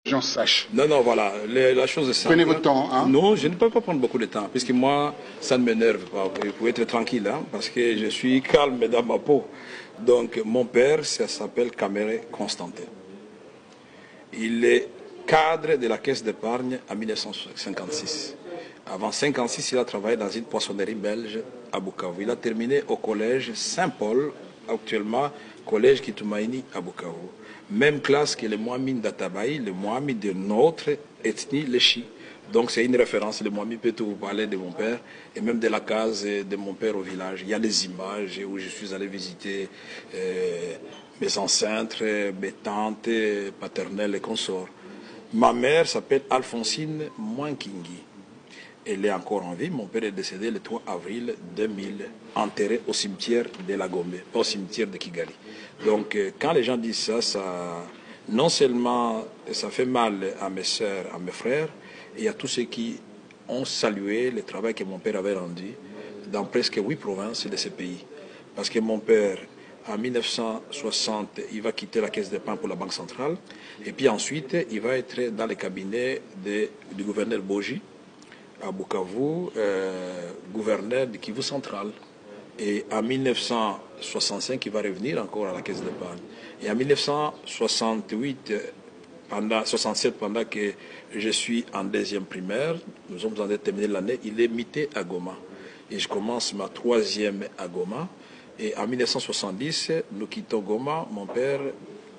gens sachent. Non, non, voilà, la chose est simple. Prenez votre temps, hein? Non, je ne peux pas prendre beaucoup de temps, puisque moi, ça ne m'énerve pas. Vous pouvez être tranquille, hein, parce que je suis calme dans ma peau. Donc, mon père, ça s'appelle Caméré Constantin. Il est cadre de la caisse d'épargne en 1956. Avant 1956, il a travaillé dans une poissonnerie belge à Bukavu. Il a terminé au collège Saint-Paul, actuellement collège Kitumaini à Bukavu. Même classe que le Mohamed d'Atabaï, le Mohamed de notre ethnie, les Chi. Donc c'est une référence, le Mohamed peut vous parler de mon père et même de la case de mon père au village. Il y a des images où je suis allé visiter mes ancêtres, mes tantes, paternelles et consorts. Ma mère s'appelle Alphonsine Mwankingi. Elle est encore en vie. Mon père est décédé le 3 avril 2000, enterré au cimetière de la Gombe, au cimetière de Kigali. Donc, quand les gens disent ça, non seulement ça fait mal à mes soeurs, à mes frères, et à tous ceux qui ont salué le travail que mon père avait rendu dans presque 8 provinces de ce pays. Parce que mon père, en 1960, il va quitter la caisse d'épargne pour la Banque centrale, et puis ensuite, il va être dans le cabinet du gouverneur Boji, à Bukavu, gouverneur de Kivu central. Et en 1965, il va revenir encore à la caisse d'épargne. Et en 1968, 67, pendant que je suis en deuxième primaire, nous sommes en train de terminer l'année, il est muté à Goma. Et je commence ma troisième à Goma. Et en 1970, nous quittons Goma. Mon père,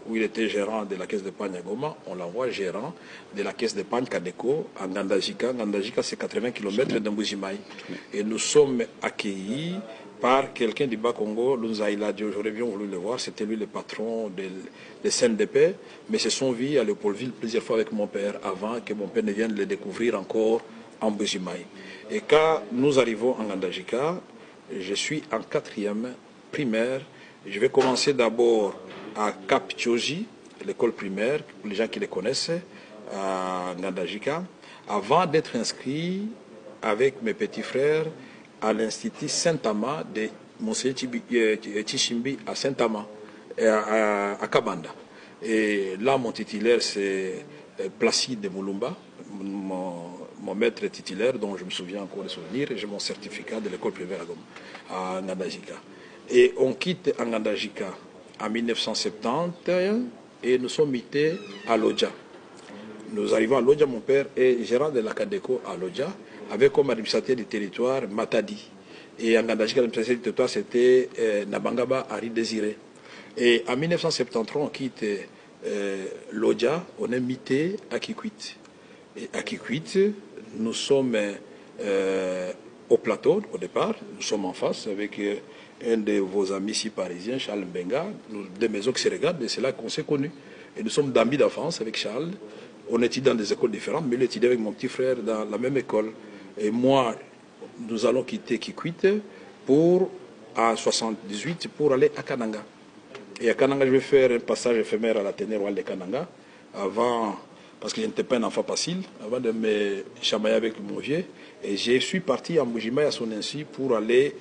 où il était gérant de la caisse d'épargne à Goma, on l'envoie gérant de la caisse d'épargne Kadeko à Ngandajika. Ngandajika, c'est 80 km d'Amboujimaï. Et nous sommes accueillis par quelqu'un du Bas-Congo, Lunzaïladio. J'aurais bien voulu le voir. C'était lui le patron de CNDP. Mais se sont vus à Léopoldville plusieurs fois avec mon père avant que mon père ne vienne le découvrir encore en Mboujimaï. Et quand nous arrivons en Ngandajika, je suis en 4e primaire. Je vais commencer d'abord à Cap Tchoji, l'école primaire, pour les gens qui les connaissent, à Ngandajika, avant d'être inscrit avec mes petits frères à l'Institut Saint-Ama de Monseigneur Tchishimbi à Saint-Ama, à Kabanda. Et là, mon titulaire, c'est Placide Moulumba, mon maître titulaire, dont je me souviens encore de souvenirs, et j'ai mon certificat de l'école primaire à Ngandajika. Et on quitte Ngandajika en 1970 et nous sommes mutés à Lodja. Nous arrivons à Lodja, mon père est gérant de la Cadeco à Lodja, avec comme administrateur du territoire Matadi. Et en Ngandajika, l'administrateur du territoire, c'était Nabangaba Harry Désiré. Et en 1973, on quitte Lodja, on est muté à Kikwit. Et à Kikwit, nous sommes au plateau au départ, nous sommes en face avec un de vos amis ici parisiens, Charles Mbenga, des maisons qui se regardent, et c'est là qu'on s'est connus. Et nous sommes d'amis d'enfance avec Charles. On étudie dans des écoles différentes, mais il étudie avec mon petit frère dans la même école. Et moi, nous allons quitter Kikwit en 78 pour aller à Kananga. Et à Kananga, je vais faire un passage éphémère à l'Athénée royal de Kananga, parce que je n'étais pas un enfant facile, avant de me chamailler avec mon vieux. Et je suis parti en Mboujimaï à son insu pour aller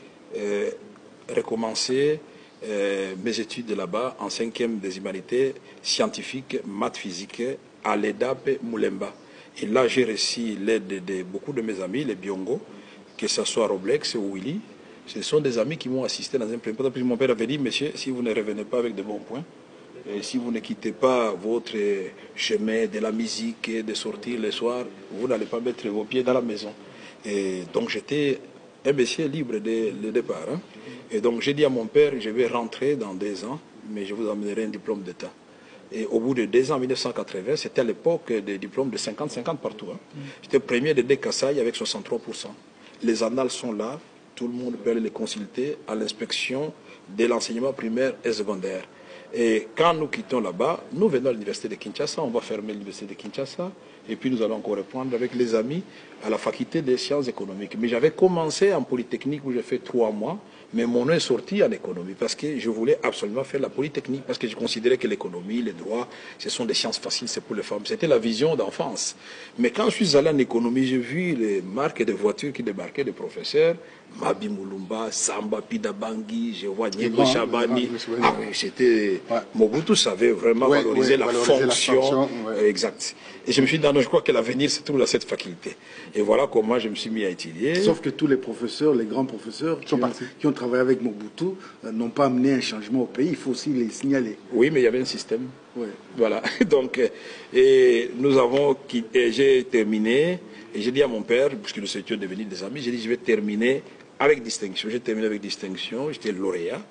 recommencer mes études là-bas en 5e des humanités scientifiques, maths, physique, à l'EDAP Moulemba. Et là, j'ai reçu l'aide de beaucoup de mes amis, les Biongo, que ce soit Roblex ou Willy. Ce sont des amis qui m'ont assisté dans un premier temps. Puis mon père avait dit, monsieur, si vous ne revenez pas avec de bons points, et si vous ne quittez pas votre chemin de la musique et de sortir le soir, vous n'allez pas mettre vos pieds dans la maison. Et donc j'étais un monsieur libre dès le départ. Hein. Et donc j'ai dit à mon père, je vais rentrer dans 2 ans, mais je vous amènerai un diplôme d'État. Et au bout de 2 ans, en 1980, c'était à l'époque des diplômes de 50-50 partout. Hein. J'étais premier de Kassai avec 63%. Les annales sont là, tout le monde peut aller les consulter à l'inspection de l'enseignement primaire et secondaire. Et quand nous quittons là-bas, nous venons à l'université de Kinshasa, on va fermer l'université de Kinshasa, et puis nous allons encore reprendre avec les amis à la faculté des sciences économiques. Mais j'avais commencé en polytechnique où j'ai fait 3 mois, Mais mon nom est sorti en économie parce que je voulais absolument faire la polytechnique, parce que je considérais que l'économie, les droits, ce sont des sciences faciles, c'est pour les femmes. C'était la vision d'enfance. Mais quand je suis allé en économie, j'ai vu les marques de voitures qui débarquaient des professeurs, Mabi Moulumba, Samba, Pidabangui, je vois Niego Chabani. Ah oui, c'était... Ouais. Mobutu savait vraiment valoriser la fonction. Exact. Et je me suis dit, non, je crois que l'avenir se trouve dans cette faculté. Et voilà comment je me suis mis à étudier. Sauf que tous les professeurs, les grands professeurs qui ont travaillé avec Mobutu n'ont pas amené un changement au pays. Il faut aussi les signaler. Oui, mais il y avait un système. Oui. Voilà. Donc, et nous avons quitté, j'ai terminé, et j'ai dit à mon père, puisque nous étions devenus des amis, j'ai dit, je vais terminer avec distinction. J'ai terminé avec distinction, j'étais lauréat.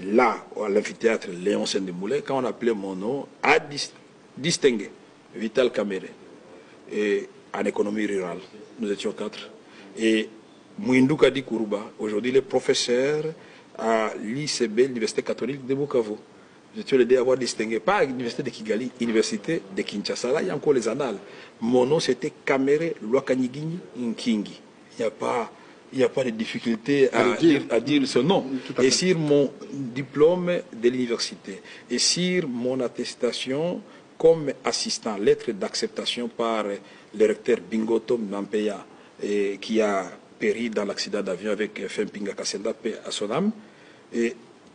Là, à l'amphithéâtre Léon Saint-Demoulin, quand on appelait mon nom, à distinguer, Vital Kamere, et en économie rurale. Nous étions 4. Et Mouindou Kadi Kourouba, aujourd'hui le professeur à l'ICB, l'Université catholique de Bukavu. J'étais le dernier à avoir distingué, pas à l'Université de Kigali, l'Université de Kinshasa. Là, il y a encore les annales. Mon nom, c'était Kamere Lwakanyigini Nkingi. Il n'y a pas de difficulté à dire ce nom. Et sur mon diplôme de l'université, et sur mon attestation comme assistant, lettre d'acceptation par le recteur Bingoto Mampeya, qui a péri dans l'accident d'avion avec Fempinga Kassenda, paix à son âme.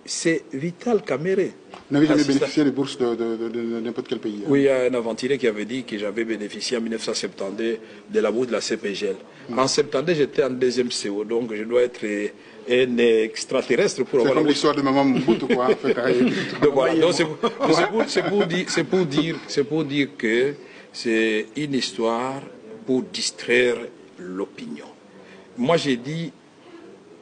C'est Vital Kamere. Vous n'avez jamais bénéficié de bourses de n'importe quel pays? Oui, il y a un aventurier qui avait dit que j'avais bénéficié en 1972 de la bourse de la CPGL. En 1972, j'étais en deuxième CO, donc je dois être un extraterrestre pour avoir... C'est comme l'histoire de Maman Mobutu, quoi. C'est pour dire que c'est une histoire pour distraire l'opinion. Moi, j'ai dit...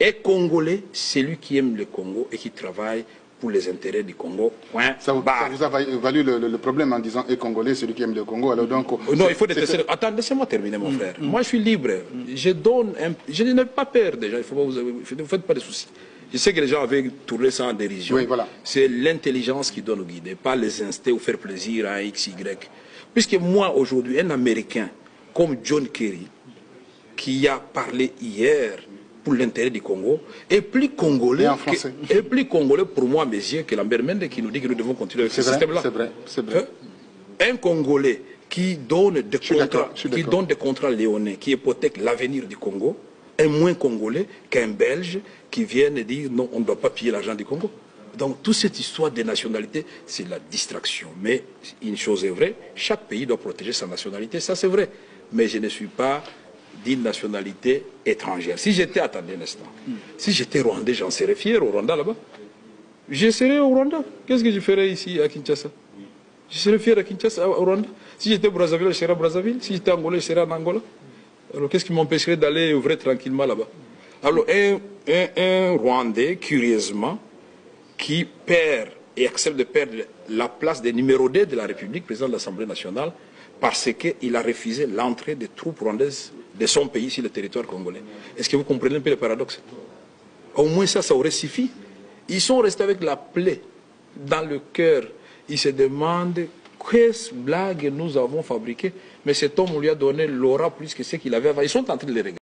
Et Congolais, c'est lui qui aime le Congo et qui travaille pour les intérêts du Congo. Ça vous a valu le problème en disant et Congolais, c'est lui qui aime le Congo. Alors donc, non, il faut détester. Attends, laissez-moi terminer, mon frère. Moi, je suis libre. Je n'ai pas peur déjà. Il faut pas vous faites pas de soucis. Je sais que les gens avaient tourné ça en dérision. Oui, voilà. C'est l'intelligence qui doit nous guider, pas les instincts ou faire plaisir à X, Y. Puisque moi, aujourd'hui, un Américain comme John Kerry, qui a parlé hier pour l'intérêt du Congo, est plus congolais, pour moi, mes yeux, que Lambert Mende qui nous dit que nous devons continuer avec ce système-là. C'est vrai. Un Congolais qui donne des contrats léonais, qui hypothèque l'avenir du Congo, est moins congolais qu'un Belge qui vient dire non, on ne doit pas piller l'argent du Congo. Donc toute cette histoire des nationalités, c'est la distraction. Mais une chose est vraie, chaque pays doit protéger sa nationalité, ça c'est vrai. Mais je ne suis pas d'une nationalité étrangère. Si j'étais, attendez un instant, si j'étais rwandais, j'en serais fier au Rwanda là-bas. Je serais au Rwanda. Qu'est-ce que je ferais ici à Kinshasa? Je serais fier à Kinshasa, au Rwanda. Si j'étais Brazzaville, je serais à Brazzaville. Si j'étais Angolais, je serais en Angola. Alors qu'est-ce qui m'empêcherait d'aller œuvrer tranquillement là-bas? Alors un Rwandais, curieusement, qui perd et accepte de perdre la place des numéro 2 de la République, président de l'Assemblée nationale, parce qu'il a refusé l'entrée des troupes rwandaises de son pays sur le territoire congolais. Est-ce que vous comprenez un peu le paradoxe? Au moins ça aurait suffi. Ils sont restés avec la plaie dans le cœur. Ils se demandent quelle blague nous avons fabriquée. Mais cet homme, on lui a donné l'aura plus que ce qu'il avait avant. Ils sont en train de les regarder.